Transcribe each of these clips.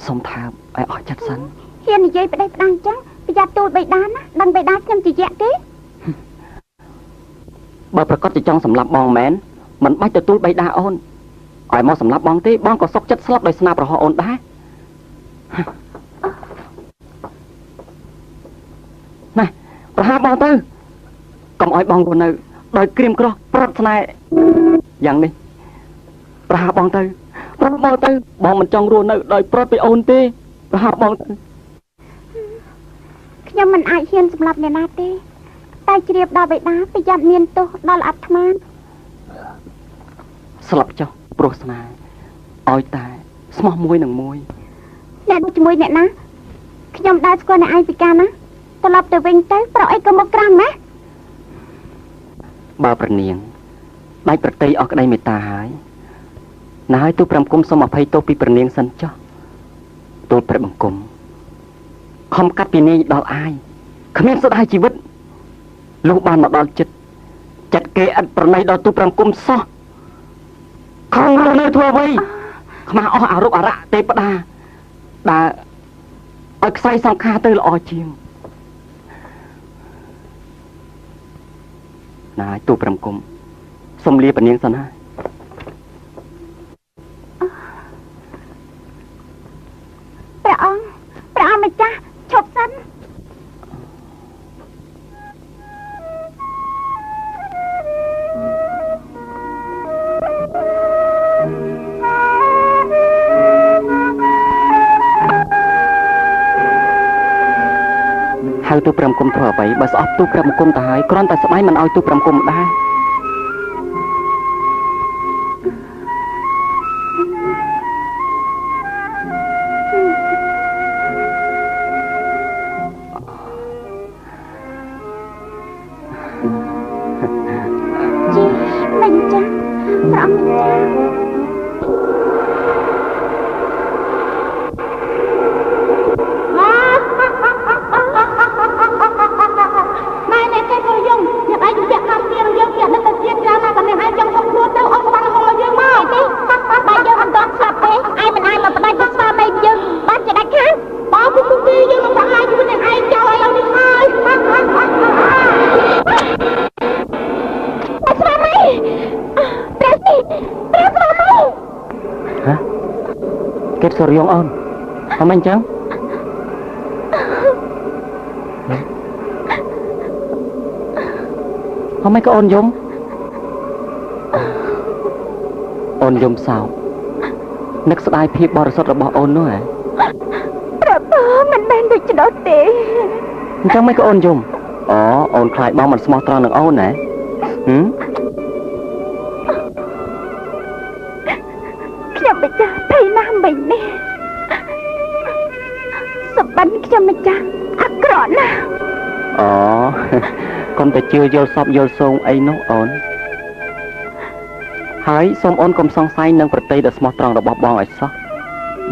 សុំថាឲ្យអស់ចិត្តសិនហ៊ាននិយាយប្តេជ្ញាអញ្ចឹងប្រយ័ត្នទូលបិតាណាដឹងបិតាខ្ញុំជាយៈទេបើប្រកាសជាចង់សម្លាប់បងមែនមិនបាច់ទទួលបិតាអូនឲ្យមកសម្លាប់បងទេបងក៏សុខចិត្តស្លាប់ដោយស្នាប្រហោះអូនដែរណែប្រហារបងទៅកុំឲ្យបងរស់នៅដោយក្រៀមក្រោះប្រត់ស្នេហ៍យ៉ាងនេះប្រហារបងទៅប្រហារបងទៅបងមិនចង់រស់នៅដោយប្រត់ពីអូនទេប្រហារបងទៅខ្ញុំមិនអាចហ៊ានសម្លាប់អ្នកណាទេតែជ្រាបដល់បិតាប្រយ័ត្នមានទោសដល់អាត្មាស្លាប់ចុះព្រោះស្នេហ៍ឲ្យតែស្មោះមួយនឹងមួយអ្នកជាមួយអ្នកណាខ្ញុំដើរស្គាល់អ្នកឯងពីកាលណាត្រឡប់ទៅវិញទៅប្រអីក៏មកក្រាំណាបើប្រនាងដាច់ប្រតិយអស់ក្តីមេត្តាហើយណាហើយទូ5គុំសូមអភ័យទោសពីប្រនាងសិនចុះទូលព្រះបង្គំខំកាត់ពីនាងដល់អាយគ្មានសុទ្ធហើយជីវិតលុះបានមកដល់ចិត្តគេឥតប្រណីដល់ទូ5គុំសោះខំរស់នៅធ្វើអ្វីខ្មាស់អស់អារុកអារៈទេពតាដើរឲ្យខ្សែសង្ខារទៅល្អជាងណាហើយទូ5គុំសុំលាព្រះនាងសិនហើយព្រះអង្គម្ចាស់ឈប់សិនហៅទូ5គុំធ្វើអ្វីបើស្អប់ទូ5គុំទៅហើយគ្រាន់តែស្បែកមិនឲ្យទូ5គុំដែរមិនចាស់ព្រះអង្គម្ចាស់គេសុរិយងអូនអត់មិនអញ្ចឹងអត់មិនក៏អូនយំអូនយំសោកនឹកស្ដាយភាពបរិសុទ្ធរបស់អូននោះហ៎ប្រពើមិនមែនដូច្នោះទេអញ្ចឹងមិនក៏អូនយំអូនខ្លាចបងមិនស្មោះត្រង់នឹងអូនហ៎ខ្ញុំម្ចាស់ភ័យណាស់មិញនេះសម្បត្តិខ្ញុំម្ចាស់អាក្រក់ណាស់កុំតែជឿយល់សពយល់សងអីនោះអូនហើយសូមអូនកុំសង្ស័យនឹងប្រតិយដ៏ស្មោះត្រង់របស់បងឲ្យសោះ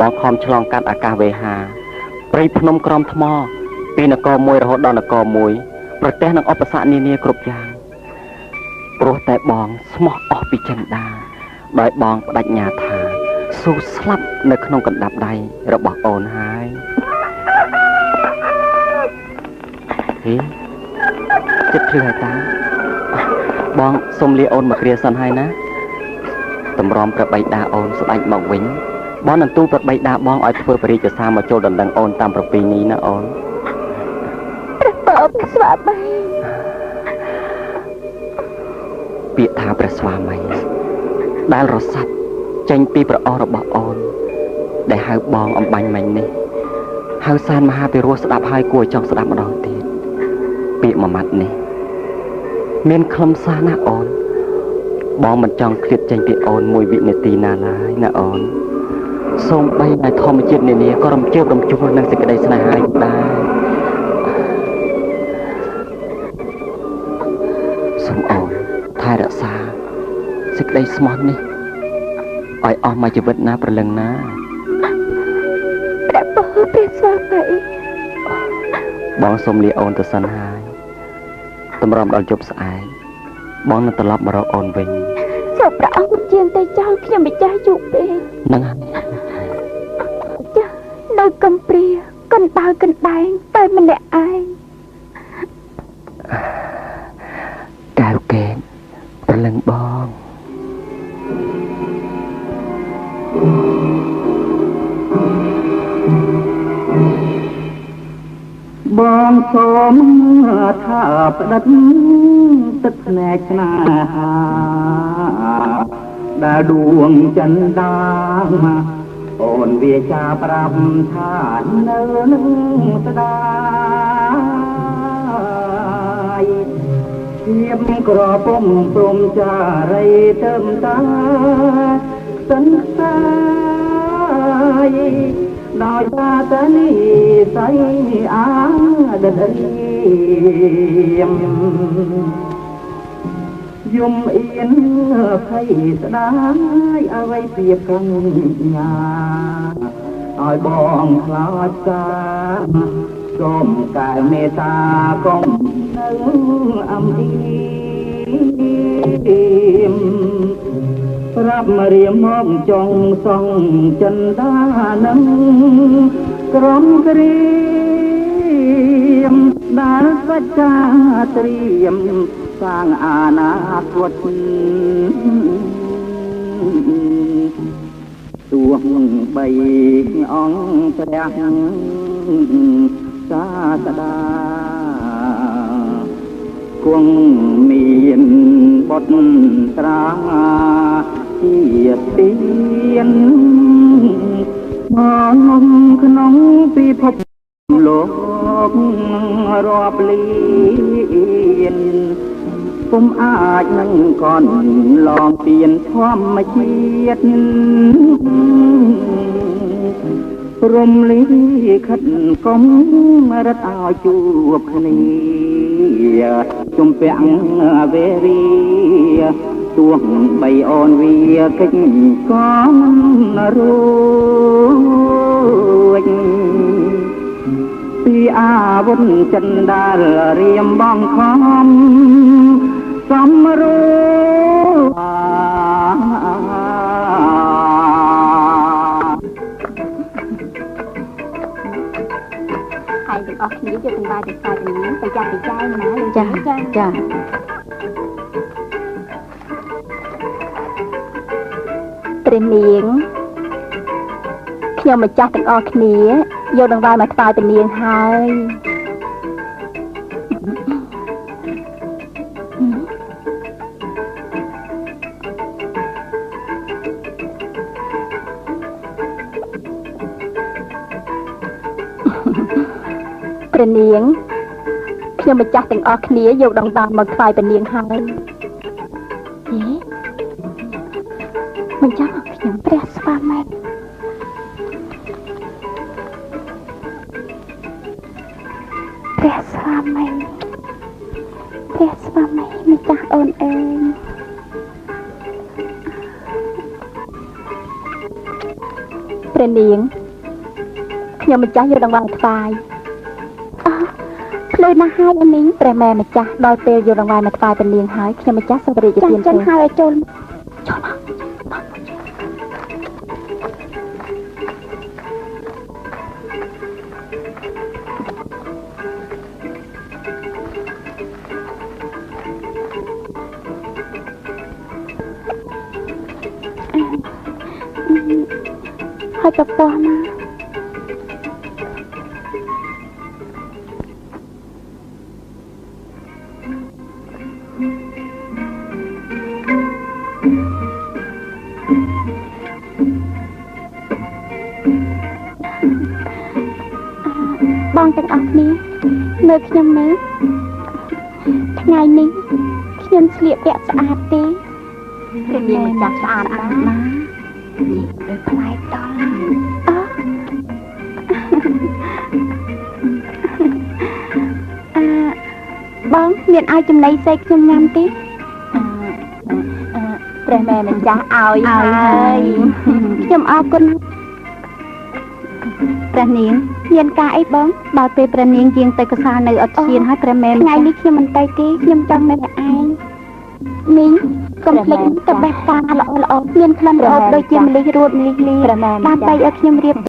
បងខំឆ្លងកាត់អាកាសវេហាព្រៃភ្នំក្រំថ្មពីនគរមួយរហូតដល់នគរមួយប្រទះនឹងឧបសគ្គនានាគ្រប់យ៉ាងព្រោះតែបងស្មោះអស់ពីចិន្តាដោយបងបដិញ្ញាថាស៊ូស្លាប់នៅក្នុងកណ្ដាប់ដៃរបស់អូនហើយចិត្តភ្លឺហើយតាបងសុំលាអូនមកគ្រាសិនហើយណាតម្រាំព្រះបិតាអូនស្ដេចមកវិញបងនឹងទូលព្រះបិតាបងឲ្យធ្វើពរិជ្ជសារមកចូលដណ្ដឹងអូនតាមប្រពៃណីណាអូនព្រះបើស្វាមីពាក្យថាព្រះស្វាមីដែលរសាត់ចេញពីប្រអស់របស់អូនដែលហៅបងអំបញ្ញមិញនេះហៅសានមហាពិរោះស្ដាប់ហើយគួរចង់ស្ដាប់ម្ដងទៀតពាក្យមួយម៉ាត់នេះមានខ្លឹមសារណាអូនបងមិនចង់ឃ្លាតចេញពីអូនមួយវិនាទីណាឡើយណាអូនសូម្បីតែធម្មជាតិនានាក៏រំជើបរំជួលនឹងសេចក្តីស្នេហាដែរសូមអូនថែរក្សាសេចក្តីស្មោះនេះឲ្យអស់មួយជីវិតណាប្រលឹងណាព្រះពោព្រះស្វាមីបងសូមលាអូនទៅសិនហើយតម្រាំដល់យប់ស្អែកបងនឹងត្រឡប់មករកអូនវិញសូមព្រះអង្គជាងទៅចោលខ្ញុំម្ចាស់យូរពេកហ្នឹងហើយចា កណ្ដែងតែម្នាក់ឯង កែវកេងប្រលឹងបង បងសូមថាផ្ដិតទឹកភ្នែកស្នេហាដែលដួងចិនដាអូនវាចាប្រាប់ថានៅនឹងស្ដាយភាពក្រពុំព្រមចារីទៅតាសិនខ្សាយ ដោយតាតនីស័យអាដិយមយំអៀនភ័យស្ដាយអ្វីពីកញ្ញាឲ្យបងខ្លាចសាសូមកែមេត្តាកុំនៅអំអៀម ប្រាប់មករៀមមកចង់សងចិនដានឹងក្រុមគ្រាមដែលសច្ចាត្រៀមសាងអនាគតទោះបីអង្គព្រះសាស្តា គង់មានបុតត្រាជាទៀនមកក្នុងពិភពលោករាប់លានពុំអាចនឹងកនឡងពៀនធម្មជាតិព្រមលីខិតកុំរត់ឲ្យជួបគ្នាជំពាក់វេរីទោះបីអូនវាកិច្ចក៏រួចពីអាវុធចិនដាលរៀមបងខំសំរួហើយទាំងអស់គ្នាយកទាំងបាយទាំងសាយទាំងនេះប្រយ័ត្នប្រយែងណាចាចាព្រះនាងខ្ញុំម្ចាស់ទាំងអស់គ្នាយកដង្វាយមកថ្វាយព្រះនាងហើយព្រះនាងខ្ញុំម្ចាស់ទាំងអស់គ្នាយកដង្វាយមកថ្វាយព្រះនាងហើយមិនចាំខ្ញុំព្រះស្វាមីព្រះស្វាមីម្ចាស់អូនអើយព្រះនាងខ្ញុំម្ចាស់យកដង្វាយថ្វាយភ្លឺណាស់ហើយអូននាងព្រះម៉ែម្ចាស់ដល់ពេលយកដង្វាយមកថ្វាយព្រះនាងហើយខ្ញុំម្ចាស់សូមរីករាយចឹងហើយឲ្យចូលហើយប្រព័ន្ធណាបងទាំងអស់គ្នាមើលខ្ញុំមើលថ្ងៃនេះខ្ញុំស្លៀកពាក់ស្អាតទេព្រះនាងម្ចាស់ស្អាតណាស់ដូចផ្លែដល់បងមានឲ្យចំណីសេកខ្ញុំញ៉ាំទេព្រះម៉ែម្ចាស់ឲ្យហើយខ្ញុំអរគុណព្រះនាងមានការអីបងដល់ពេលព្រះនាងជាងទៅកសាលនៅអត់ឈានហើយព្រះម៉ែថ្ងៃនេះខ្ញុំមិនទៅទេខ្ញុំចង់នៅតែឯងមីងកុំភ្លេចទៅបេះផ្កាល្អៗមានក្លិនរហូតដូចជាម្លិះរួតម្លិះលីដើម្បីឲ្យខ្ញុំរៀប